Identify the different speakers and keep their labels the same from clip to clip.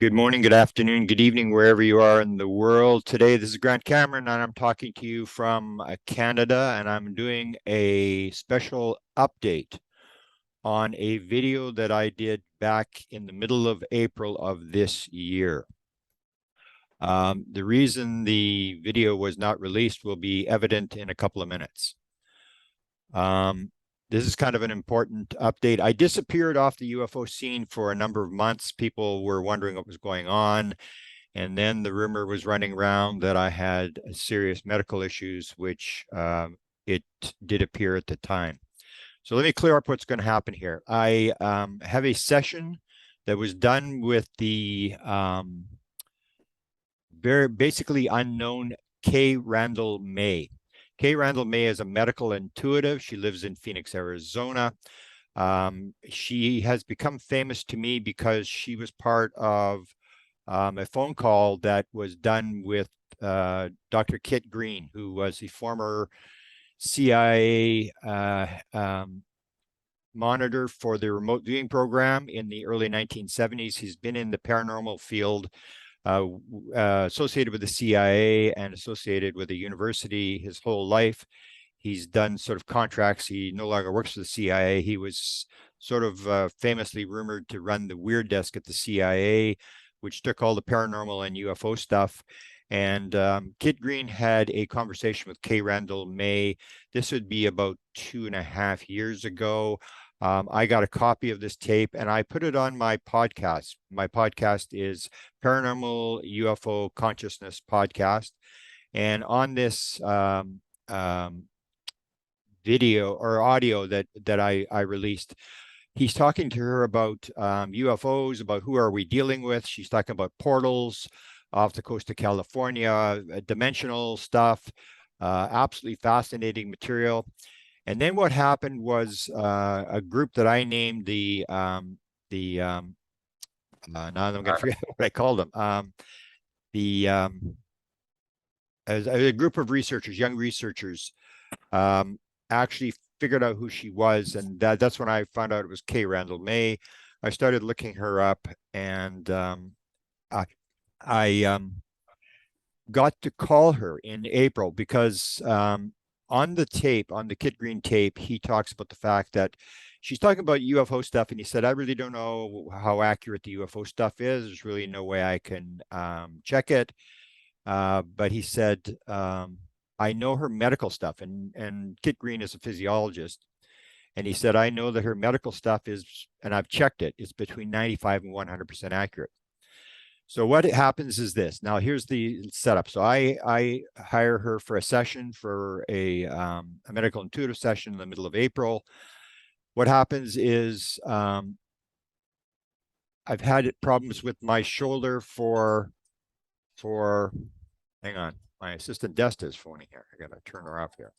Speaker 1: Good morning, good afternoon, good evening, wherever you are in the world. Today, this is Grant Cameron, and I'm talking to you from Canada, and I'm doing a special update on a video that I did back in the middle of April of this year. The reason the video was not released will be evident in a couple of minutes. This is kind of an important update. I disappeared off the UFO scene for a number of months. People were wondering what was going on. And then the rumor was running around that I had serious medical issues, which it did appear at the time. So let me clear up what's going to happen here. I have a session that was done with the very basically unknown Cay Randall May. Cay Randall May is a medical intuitive. She lives in Phoenix, Arizona. She has become famous to me because she was part of a phone call that was done with Dr. Kit Green, who was the former CIA monitor for the remote viewing program in the early 1970s. He's been in the paranormal field, associated with the CIA and associated with the university his whole life. He's done sort of contracts. He no longer works for the CIA. He was sort of famously rumored to run the weird desk at the CIA, which took all the paranormal and UFO stuff. And Kit Green had a conversation with K Randall May. This would be about 2.5 years ago. I got a copy of this tape and I put it on my podcast. My podcast is Paranormal UFO Consciousness Podcast. And on this video or audio that I released, he's talking to her about UFOs, about who are we dealing with. She's talking about portals off the coast of California, dimensional stuff, absolutely fascinating material. And then what happened was a group that I named now I'm going to forget what I called them. The as a group of researchers, young researchers, actually figured out who she was, and that's when I found out it was Cay Randall May. I started looking her up, and I got to call her in April because on the tape, on the Kit Green tape, he talks about the fact that she's talking about UFO stuff, and he said, "I really don't know how accurate the UFO stuff is. There's really no way I can check it." But he said, I know her medical stuff, and Kit Green is a physiologist. And he said, I know that her medical stuff is, and I've checked it, is between 95 and 100% accurate. So what happens is this. Now, here's the setup. So I hire her for a session, for a medical intuitive session in the middle of April. What happens is I've had problems with my shoulder for hang on, my assistant Desta is phoning here. I gotta turn her off here.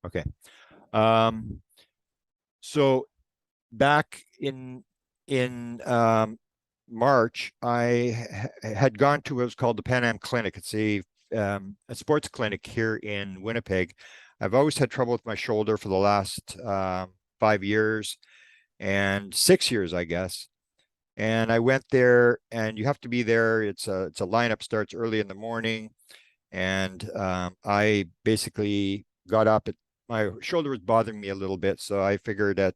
Speaker 1: Okay. So back in March, I had gone to what was called the Pan Am Clinic. It's a sports clinic here in Winnipeg. I've always had trouble with my shoulder for the last 5 years and 6 years, I guess. And I went there, and you have to be there. It's a lineup, starts early in the morning, and I basically got up. My shoulder was bothering me a little bit, so I figured at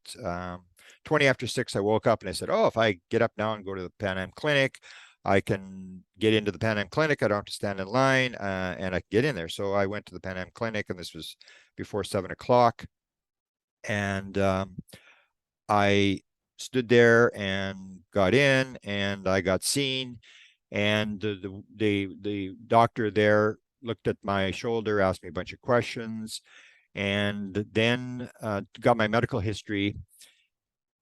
Speaker 1: 20 after 6, I woke up and I said, "Oh, if I get up now and go to the Pan Am Clinic, I can get into the Pan Am Clinic. I don't have to stand in line, and I can get in there." So I went to the Pan Am Clinic, and this was before 7 o'clock, and I stood there and got in, and I got seen, and the doctor there looked at my shoulder, asked me a bunch of questions, and then got my medical history.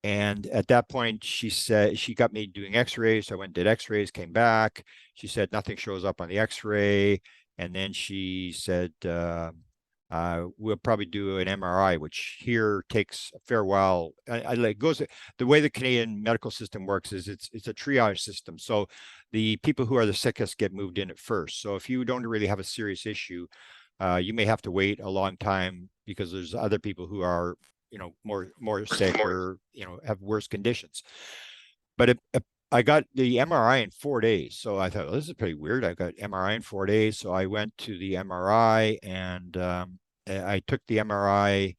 Speaker 1: And at that point, she said she got me doing X-rays. So I went and did X-rays, came back. She said nothing shows up on the X-ray, and then she said we'll probably do an MRI, which here takes a fair while. I like goes the way the Canadian medical system works is it's a triage system. So the people who are the sickest get moved in at first. So if you don't really have a serious issue, you may have to wait a long time because there's other people who are more sick or have worse conditions. But I got the MRI in 4 days, so I thought, well, this is pretty weird. I got MRI in 4 days, so I went to the MRI, and I took the MRI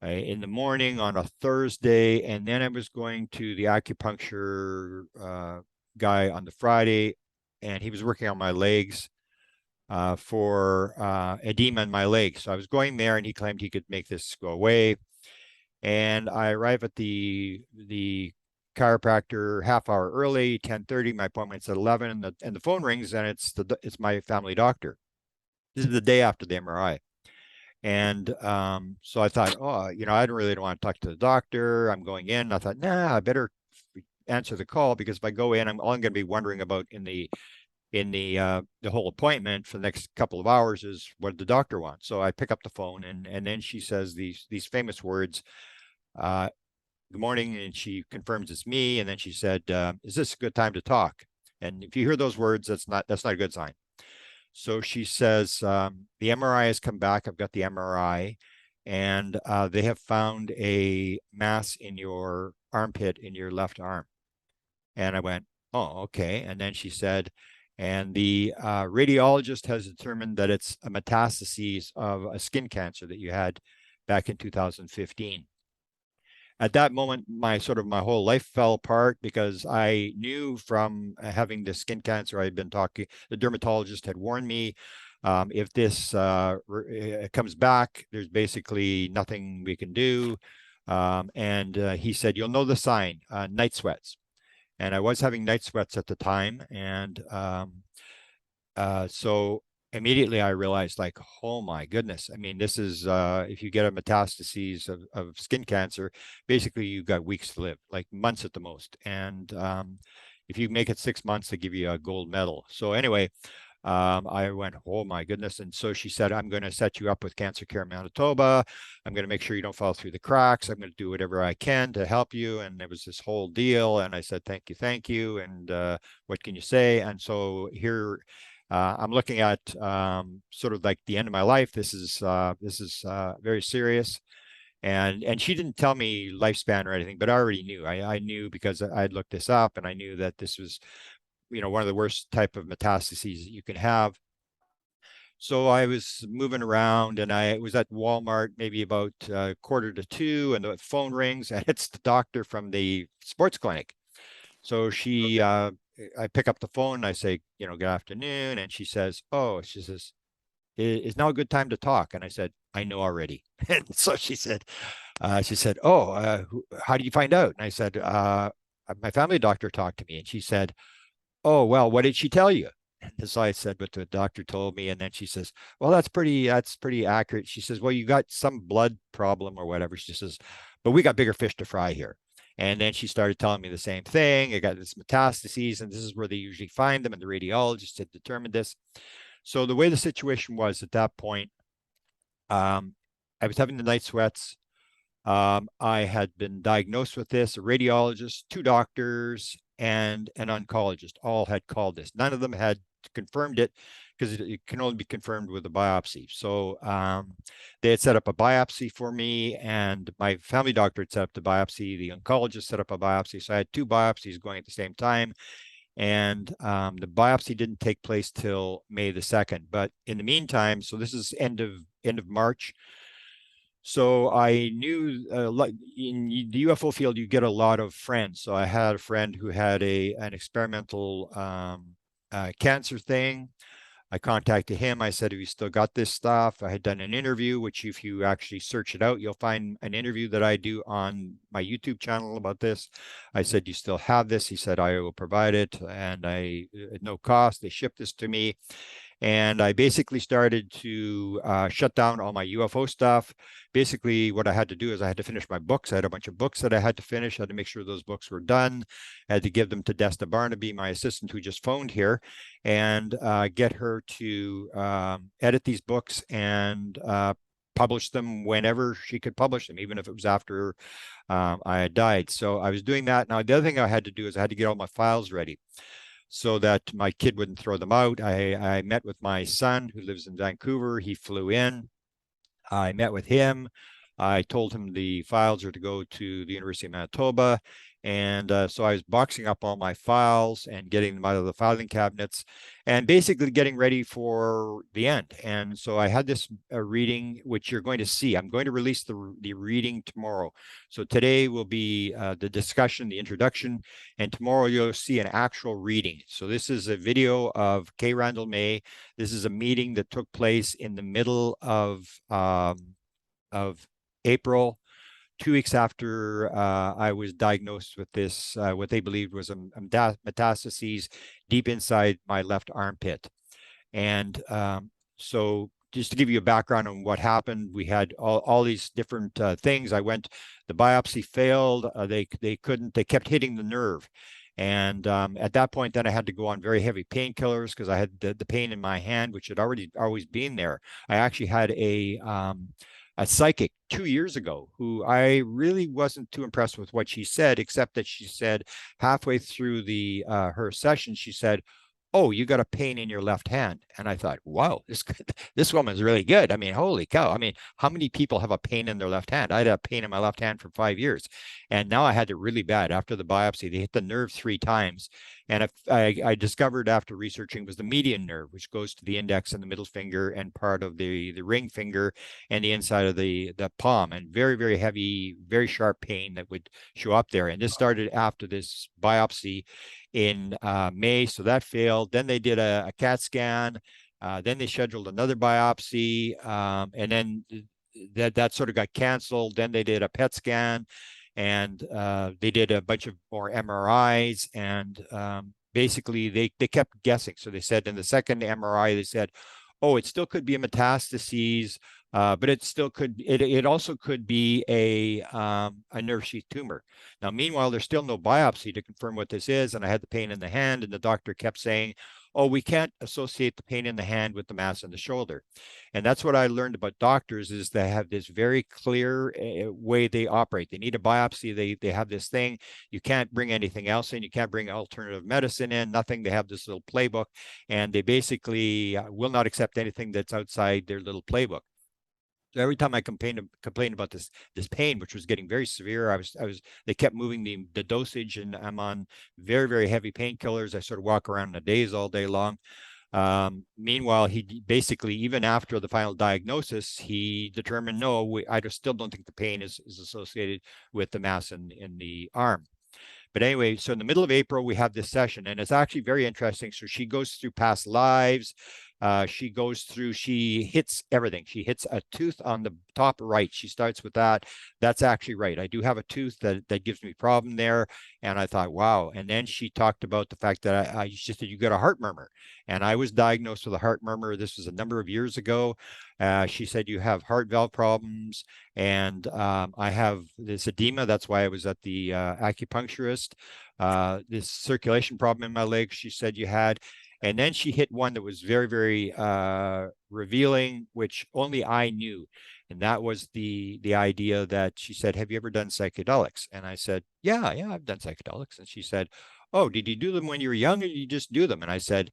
Speaker 1: in the morning on a Thursday, and then I was going to the acupuncture guy on the Friday, and he was working on my legs for edema in my legs. So I was going there, and he claimed he could make this go away. And I arrive at the chiropractor half hour early, 10:30. My appointment's at 11, and the phone rings, and it's my family doctor. This is the day after the MRI. And so I thought, oh, I don't really want to talk to the doctor. I'm going in. I thought, nah, I better answer the call, because if I go in, all I'm going to be wondering about in the whole appointment for the next couple of hours is what the doctor wants. So I pick up the phone, and then she says these famous words, good morning, and she confirms it's me, and then she said, is this a good time to talk? And if you hear those words, that's not a good sign. So she says, the MRI has come back. I've got the MRI, and they have found a mass in your armpit in your left arm. And I went, oh, okay. And then she said, and the radiologist has determined that it's a metastasis of a skin cancer that you had back in 2015. At that moment, my whole life fell apart, because I knew from having the skin cancer, I had been talking, the dermatologist had warned me, if this comes back, there's basically nothing we can do. And he said, you'll know the sign, night sweats. And I was having night sweats at the time. And so immediately I realized, like, oh my goodness. I mean, this is, if you get a metastases of skin cancer, basically you've got weeks to live, like months at the most. And if you make it 6 months, they give you a gold medal. So anyway, I went, oh my goodness. And so she said, I'm going to set you up with Cancer Care Manitoba. I'm going to make sure you don't fall through the cracks. I'm going to do whatever I can to help you. And it was this whole deal. And I said, thank you. And what can you say? And so here, I'm looking at sort of like the end of my life. This is very serious. And she didn't tell me lifespan or anything, but I already knew. I knew, because I'd looked this up, and I knew that this was, one of the worst type of metastases that you can have. So I was moving around, and I was at Walmart maybe about 1:45, and the phone rings, and it's the doctor from the sports clinic. So I pick up the phone, and I say, good afternoon. And she says, is now a good time to talk? And I said, I know already. And so she said, oh, how did you find out? And I said, my family doctor talked to me. And she said, oh, well, what did she tell you? And so I said what the doctor told me. And then she says, well, that's pretty accurate. She says, well, you got some blood problem or whatever. She says, but we got bigger fish to fry here. And then she started telling me the same thing. I got this metastases, and this is where they usually find them, and the radiologist had determined this. So the way the situation was at that point, I was having the night sweats. I had been diagnosed with this. A radiologist, two doctors, and an oncologist all had called this. None of them had confirmed it, because it can only be confirmed with a biopsy. So they had set up a biopsy for me, and my family doctor had set up the biopsy. The oncologist set up a biopsy. So I had two biopsies going at the same time. And the biopsy didn't take place till May the 2nd. But in the meantime, so this is end of March. So I knew in the UFO field, you get a lot of friends. So I had a friend who had an experimental cancer thing. I contacted him. I said, have you still got this stuff? I had done an interview, which if you actually search it out, you'll find an interview that I do on my YouTube channel about this. I said, you still have this? He said, I will provide it. And at no cost, they shipped this to me. And I basically started to shut down all my UFO stuff. Basically, what I had to do is I had to finish my books. I had a bunch of books that I had to finish. I had to make sure those books were done. I had to give them to Desta Barnaby, my assistant, who just phoned here, and get her to edit these books and publish them whenever she could publish them, even if it was after I had died. So I was doing that. Now, the other thing I had to do is I had to get all my files ready, so that my kid wouldn't throw them out. I met with my son, who lives in Vancouver. He flew in. I met with him. I told him the files are to go to the University of Manitoba. And so I was boxing up all my files and getting them out of the filing cabinets and basically getting ready for the end. And so I had this reading, which you're going to see. I'm going to release the reading tomorrow. So today will be the discussion, the introduction, and tomorrow you'll see an actual reading. So this is a video of Cay Randall May. This is a meeting that took place in the middle of April, 2 weeks after I was diagnosed with this, what they believed was a metastases deep inside my left armpit. And so just to give you a background on what happened, we had all these different things. The biopsy failed. They kept hitting the nerve. And at that point, then I had to go on very heavy painkillers because I had the pain in my hand, which had always been there. I actually had a psychic 2 years ago who I really wasn't too impressed with what she said, except that she said halfway through her session, she said, "Oh, you got a pain in your left hand." And I thought, wow, this woman's really good. I mean, holy cow. I mean, how many people have a pain in their left hand? I had a pain in my left hand for 5 years. And now I had it really bad after the biopsy. They hit the nerve 3 times. And if I discovered after researching was the median nerve, which goes to the index and the middle finger and part of the ring finger and the inside of the palm, and very, very heavy, very sharp pain that would show up there. And this started after this biopsy in May, so that failed. Then they did a CAT scan. Then they scheduled another biopsy, and then that sort of got canceled. Then they did a PET scan, and they did a bunch of more MRIs, and basically they kept guessing. So they said in the second MRI, they said, "Oh, it still could be a metastases, but it still could. It also could be a nerve sheath tumor." Now, meanwhile, there's still no biopsy to confirm what this is, and I had the pain in the hand, and the doctor kept saying, "Oh, we can't associate the pain in the hand with the mass in the shoulder." And that's what I learned about doctors is they have this very clear way they operate. They need a biopsy. They have this thing. You can't bring anything else in. You can't bring alternative medicine in. Nothing. They have this little playbook, and they basically will not accept anything that's outside their little playbook. So every time I complained about this pain, which was getting very severe, they kept moving the dosage, and I'm on very, very heavy painkillers. I sort of walk around in a daze all day long. Meanwhile, he basically, even after the final diagnosis, he determined, no, I still don't think the pain is associated with the mass in the arm. But anyway, so in the middle of April, we have this session, and it's actually very interesting. So she goes through past lives. She hits everything. She hits a tooth on the top right. She starts with that. That's actually right. I do have a tooth that gives me problem there. And I thought, wow. And then she talked about the fact that she said, you got a heart murmur. And I was diagnosed with a heart murmur. This was a number of years ago. She said, you have heart valve problems. And I have this edema. That's why I was at the acupuncturist. This circulation problem in my legs, she said you had. And then she hit one that was very, very revealing, which only I knew. And that was the idea that she said, have you ever done psychedelics? And I said, yeah, I've done psychedelics. And she said, oh, did you do them when you were young, or you just do them? And I said,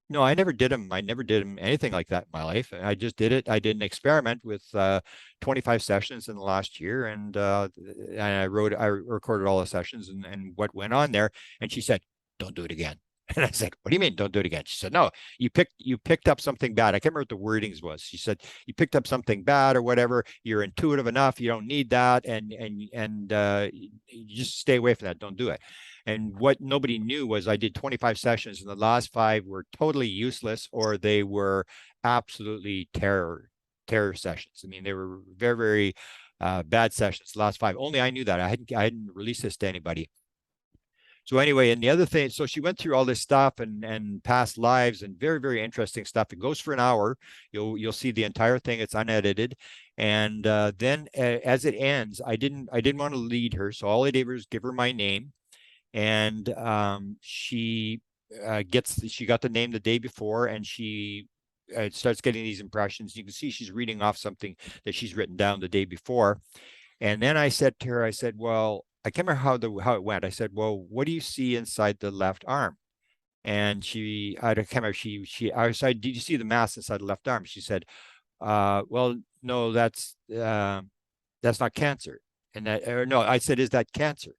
Speaker 1: no, I never did them. I never did them anything like that in my life. I just did it. I did an experiment with 25 sessions in the last year, and I recorded all the sessions and what went on there. And she said, don't do it again. And I said, what do you mean don't do it again? She said, no, you picked up something bad. I can't remember what the wordings was. She said, you picked up something bad or whatever. You're intuitive enough. You don't need that. And you just stay away from that. Don't do it. And what nobody knew was I did 25 sessions, and the last 5 were totally useless, or they were absolutely terror sessions. I mean, they were very, very bad sessions. The last 5, only I knew that. I hadn't released this to anybody. So anyway, and the other thing, so she went through all this stuff and past lives and very, very interesting stuff. It goes for an hour. You'll see the entire thing. It's unedited. And then as it ends, I didn't want to lead her, so all I did was give her my name, and she got the name the day before, and she starts getting these impressions. You can see she's reading off something that she's written down the day before. And then I said to her, I said, well, I can't remember how it went. I said, well, what do you see inside the left arm? And I can't remember, I said, did you see the mass inside the left arm? She said, well, no, that's that's not cancer. And that, or no, I said, is that cancer?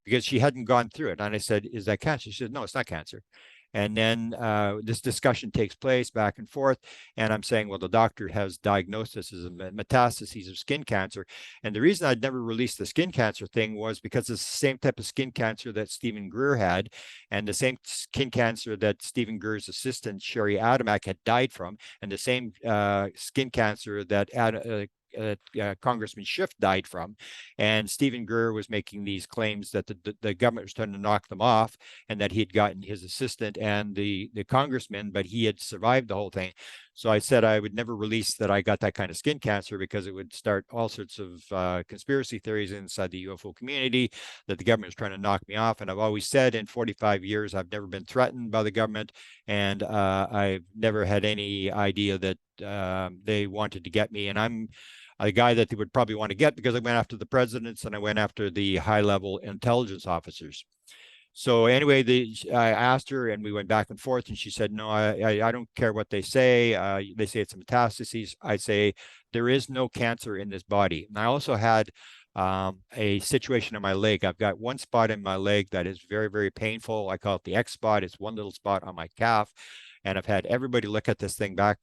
Speaker 1: Because she hadn't gone through it. And I said, is that cancer? She said, no, it's not cancer. And then this discussion takes place back and forth. And I'm saying, well, the doctor has diagnosed this as a metastases of skin cancer. And the reason I'd never released the skin cancer thing was because it's the same type of skin cancer that Stephen Greer had, and the same skin cancer that Stephen Greer's assistant, Sherry Adamak, had died from, and the same skin cancer that Congressman Schiff died from. And Stephen Greer was making these claims that the government was trying to knock them off, and that he had gotten his assistant and the congressman, but he had survived the whole thing. So I said I would never release that I got that kind of skin cancer, because it would start all sorts of conspiracy theories inside the UFO community, that the government was trying to knock me off. And I've always said, in 45 years, I've never been threatened by the government, and I've never had any idea that they wanted to get me. And I'm a guy that they would probably want to get, because I went after the presidents and I went after the high-level intelligence officers. So anyway, I asked her, and we went back and forth, and she said, no, I don't care what they say. They say it's a metastases. I say, there is no cancer in this body. And I also had a situation in my leg. I've got one spot in my leg that is very, very painful. I call it the X spot. It's one little spot on my calf. And I've had everybody look at this thing back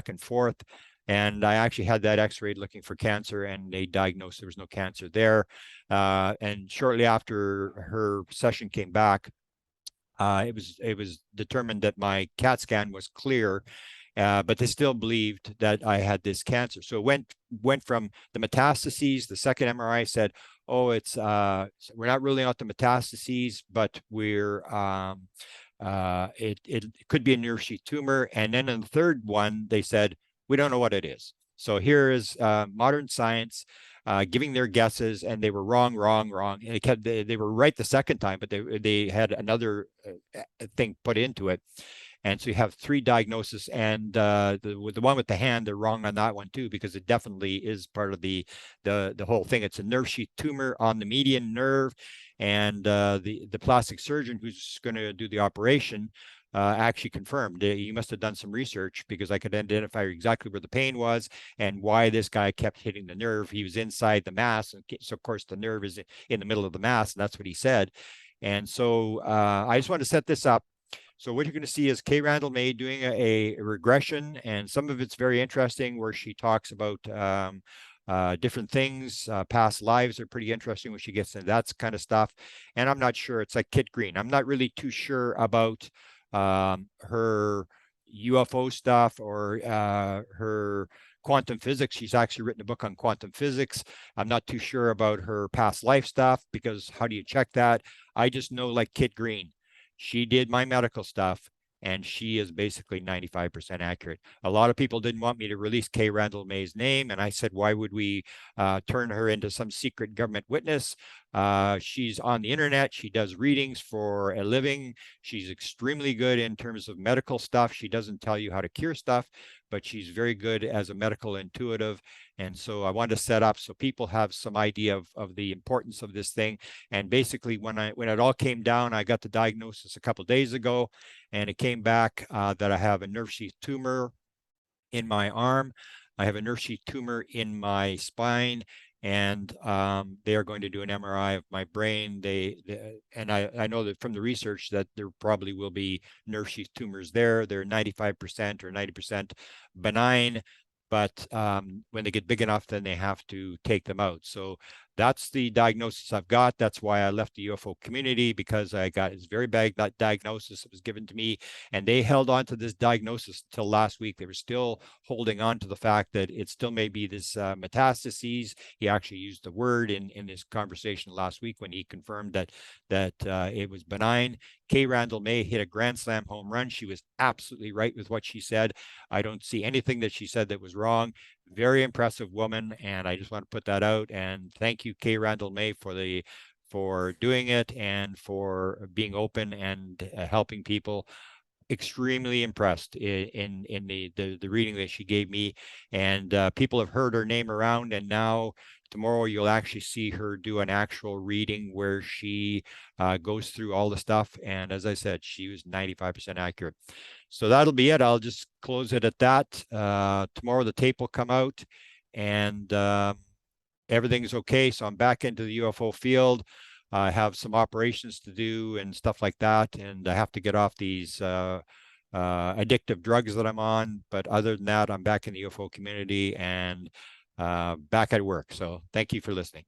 Speaker 1: and forth. And I actually had that x-rayed looking for cancer, and they diagnosed there was no cancer there. And shortly after her session came back, it was determined that my CAT scan was clear, but they still believed that I had this cancer. So it went from the metastases. The second MRI said, oh, it's we're not ruling out the metastases, but it could be a nerve sheath tumor. And then in the third one, they said, we don't know what it is. So here is modern science giving their guesses, and they were wrong. And they were right the second time, but they had another thing put into it. And so you have three diagnoses, and the one with the hand, they're wrong on that one too, because it definitely is part of the whole thing. It's a nerve sheath tumor on the median nerve, and the plastic surgeon who's going to do the operation actually confirmed. You must have done some research, because I could identify exactly where the pain was and why this guy kept hitting the nerve. He was inside the mass, and so of course the nerve is in the middle of the mass, and that's what he said. And so I just want to set this up. So what you're going to see is Cay Randall May doing a regression, and some of it's very interesting, where she talks about different things. Past lives are pretty interesting when she gets into that kind of stuff. And I'm not sure, it's like Kit Green. I'm not really too sure about her UFO stuff, or her quantum physics. She's actually written a book on quantum physics. I'm not too sure about her past life stuff, because how do you check that? I just know, like Kit Green, she did my medical stuff, and she is basically 95% accurate. A lot of people didn't want me to release Cay Randall May's name, and I said, why would we turn her into some secret government witness? She's on the internet. She does readings for a living. She's extremely good in terms of medical stuff. She doesn't tell you how to cure stuff, but she's very good as a medical intuitive. And so I wanted to set up so people have some idea of the importance of this thing. And basically, when it all came down, I got the diagnosis a couple of days ago, and it came back that I have a nerve sheath tumor in my arm. I have a nerve sheath tumor in my spine, and they are going to do an MRI of my brain. And I know that from the research that there probably will be nerve sheath tumors there. They're 95% or 90% benign, but when they get big enough, then they have to take them out. So that's the diagnosis I've got. That's why I left the UFO community, because I got this very bad diagnosis that was given to me, and they held on to this diagnosis until last week. They were still holding on to the fact that it still may be this metastases. He actually used the word in this conversation last week when he confirmed that it was benign. Cay Randall May hit a grand slam home run. She was absolutely right with what she said. I don't see anything that she said that was wrong. Very impressive woman, and I just want to put that out. And thank you, Cay Randall May, for doing it, and for being open and helping people. Extremely impressed in the reading that she gave me, and people have heard her name around, and now tomorrow you'll actually see her do an actual reading where she goes through all the stuff. And as I said, she was 95% accurate. So that'll be it. I'll just close it at that. Tomorrow the tape will come out, and everything's okay. So I'm back into the UFO field. I have some operations to do and stuff like that, and I have to get off these addictive drugs that I'm on. But other than that, I'm back in the UFO community and back at work. So thank you for listening.